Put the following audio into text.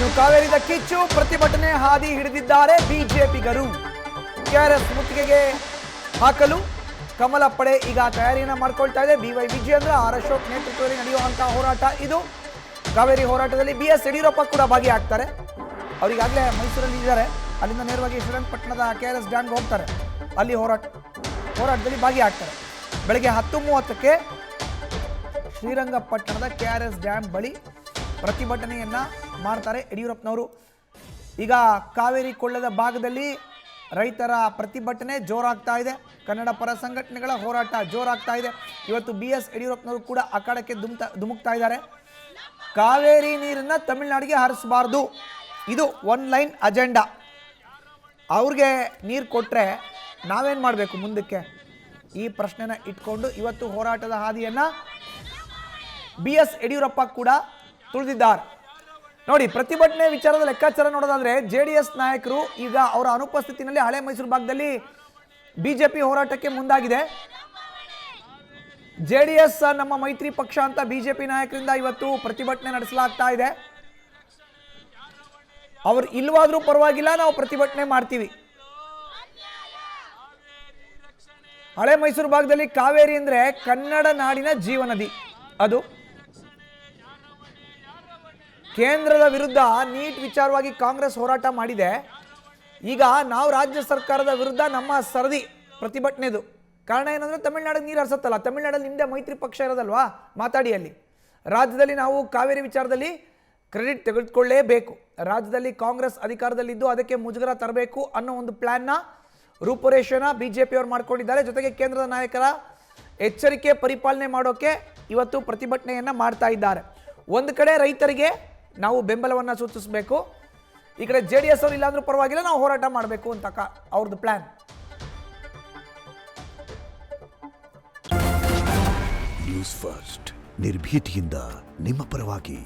ಇನ್ನು ಕಾವೇರಿದ ಕಿಚ್ಚು ಪ್ರತಿಭಟನೆ ಹಾದಿ ಹಿಡಿದಿದ್ದಾರೆ ಬಿಜೆಪಿಗರು. ಕೆಆರ್ಎಸ್ ಮುತ್ತಿಗೆಗೆ ಹಾಕಲು ಕಮಲ ಪಡೆ ಈಗ ತಯಾರಿಯನ್ನ ಮಾಡ್ಕೊಳ್ತಾ ಇದೆ. ಬಿವೈ ವಿಜಯೇಂದ್ರ, ಆರ್ ಅಶೋಕ್ ನೇತೃತ್ವದಲ್ಲಿ ನಡೆಯುವಂತಹ ಹೋರಾಟ ಇದು. ಕಾವೇರಿ ಹೋರಾಟದಲ್ಲಿ BS ಯಡಿಯೂರಪ್ಪ ಕೂಡ ಭಾಗಿಯಾಗ್ತಾರೆ. ಅವರಿಗಾಗಲೇ ಮೈಸೂರಲ್ಲಿ ಇದ್ದಾರೆ, ಅಲ್ಲಿಂದ ನೇರವಾಗಿ ಶ್ರೀರಂಗಪಟ್ಟಣದ KRS ಡ್ಯಾಮ್ಗೆ ಹೋಗ್ತಾರೆ. ಅಲ್ಲಿ ಹೋರಾಟದಲ್ಲಿ ಭಾಗಿಯಾಗ್ತಾರೆ. ಬೆಳಗ್ಗೆ 10:30ಕ್ಕೆ ಶ್ರೀರಂಗಪಟ್ಟಣದ KRS ಡ್ಯಾಮ್ ಬಳಿ ಪ್ರತಿಭಟನೆಯನ್ನ ಮಾಡ್ತಾರೆ ಯಡಿಯೂರಪ್ಪನವರು. ಈಗ ಕಾವೇರಿ ಕೊಳ್ಳದ ಭಾಗದಲ್ಲಿ ರೈತರ ಪ್ರತಿಭಟನೆ ಜೋರಾಗ್ತಾ ಇದೆ. ಕನ್ನಡ ಪರ ಸಂಘಟನೆಗಳ ಹೋರಾಟ ಜೋರಾಗ್ತಾ ಇದೆ. ಇವತ್ತು BS ಯಡಿಯೂರಪ್ಪನವರು ಕೂಡ ಅಖಾಡಕ್ಕೆ ಧುಮುಕ್ತಾ ಇದ್ದಾರೆ. ಕಾವೇರಿ ನೀರನ್ನ ತಮಿಳುನಾಡಿಗೆ ಹರಿಸಬಾರ್ದು, ಇದು ಒನ್ ಲೈನ್ ಅಜೆಂಡಾ. ಅವ್ರಿಗೆ ನೀರು ಕೊಟ್ಟರೆ ನಾವೇನು ಮಾಡಬೇಕು ಮುಂದಕ್ಕೆ, ಈ ಪ್ರಶ್ನೆನ ಇಟ್ಕೊಂಡು ಇವತ್ತು ಹೋರಾಟದ ಹಾದಿಯನ್ನು BS ಯಡಿಯೂರಪ್ಪ ಕೂಡ ತುಳಿದಿದ್ದಾರೆ. ನೋಡಿ, ಪ್ರತಿಭಟನೆ ವಿಚಾರದ ಲೆಕ್ಕಾಚಾರ ನೋಡೋದಾದ್ರೆ JDS ನಾಯಕರು ಈಗ ಅವರ ಅನುಪಸ್ಥಿತಿನಲ್ಲಿ ಹಳೆ ಮೈಸೂರು ಭಾಗದಲ್ಲಿ ಬಿಜೆಪಿ ಹೋರಾಟಕ್ಕೆ ಮುಂದಾಗಿದೆ. JDS ನಮ್ಮ ಮೈತ್ರಿ ಪಕ್ಷ ಅಂತ ಬಿಜೆಪಿ ನಾಯಕರಿಂದ ಇವತ್ತು ಪ್ರತಿಭಟನೆ ನಡೆಸಲಾಗ್ತಾ ಇದೆ. ಅವ್ರು ಇಲ್ವಾದ್ರೂ ಪರವಾಗಿಲ್ಲ, ನಾವು ಪ್ರತಿಭಟನೆ ಮಾಡ್ತೀವಿ. ಹಳೆ ಮೈಸೂರು ಭಾಗದಲ್ಲಿ ಕಾವೇರಿ ಅಂದ್ರೆ ಕನ್ನಡ ನಾಡಿನ ಜೀವನದಿ. ಅದು ಕೇಂದ್ರದ ವಿರುದ್ಧ ನೀಟ್ ವಿಚಾರವಾಗಿ ಕಾಂಗ್ರೆಸ್ ಹೋರಾಟ ಮಾಡಿದೆ. ಈಗ ನಾವು ರಾಜ್ಯ ಸರ್ಕಾರದ ವಿರುದ್ಧ ನಮ್ಮ ಸರದಿ ಪ್ರತಿಭಟನೆದು ಕಾರಣ ಏನಂದ್ರೆ ತಮಿಳುನಾಡಿಗೆ ನೀರು ಹರಿಸುತ್ತಲ್ಲ, ತಮಿಳುನಾಡಲ್ಲಿ ನಿಮ್ಮದೇ ಮೈತ್ರಿ ಪಕ್ಷ ಇರೋದಲ್ವಾ, ಮಾತಾಡಿ. ಅಲ್ಲಿ ರಾಜ್ಯದಲ್ಲಿ ನಾವು ಕಾವೇರಿ ವಿಚಾರದಲ್ಲಿ ಕ್ರೆಡಿಟ್ ತೆಗೆದುಕೊಳ್ಳೇಬೇಕು. ರಾಜ್ಯದಲ್ಲಿ ಕಾಂಗ್ರೆಸ್ ಅಧಿಕಾರದಲ್ಲಿದ್ದು ಅದಕ್ಕೆ ಮುಜುಗರ ತರಬೇಕು ಅನ್ನೋ ಒಂದು ಪ್ಲಾನ್ನ ರೂಪುರೇಷೆನ ಬಿಜೆಪಿಯವರು ಮಾಡ್ಕೊಂಡಿದ್ದಾರೆ. ಜೊತೆಗೆ ಕೇಂದ್ರದ ನಾಯಕರ ಎಚ್ಚರಿಕೆ ಪರಿಪಾಲನೆ ಮಾಡೋಕೆ ಇವತ್ತು ಪ್ರತಿಭಟನೆಯನ್ನ ಮಾಡ್ತಾ ಇದ್ದಾರೆ. ಒಂದು ಕಡೆ ರೈತರಿಗೆ ನಾವು ಬೆಂಬಲವನ್ನು ಸೂಚಿಸಬೇಕು, ಈ ಕಡೆ JDS ಅವರು ಇಲ್ಲಾಂದ್ರೂ ಪರವಾಗಿಲ್ಲ ನಾವು ಹೋರಾಟ ಮಾಡಬೇಕು ಅಂತ ಅವ್ರದ್ದು ಪ್ಲಾನ್. ನ್ಯೂಸ್ ಫಸ್ಟ್ ನಿರ್ಭೀತಿಯಿಂದ ನಿಮ್ಮ ಪರವಾಗಿ.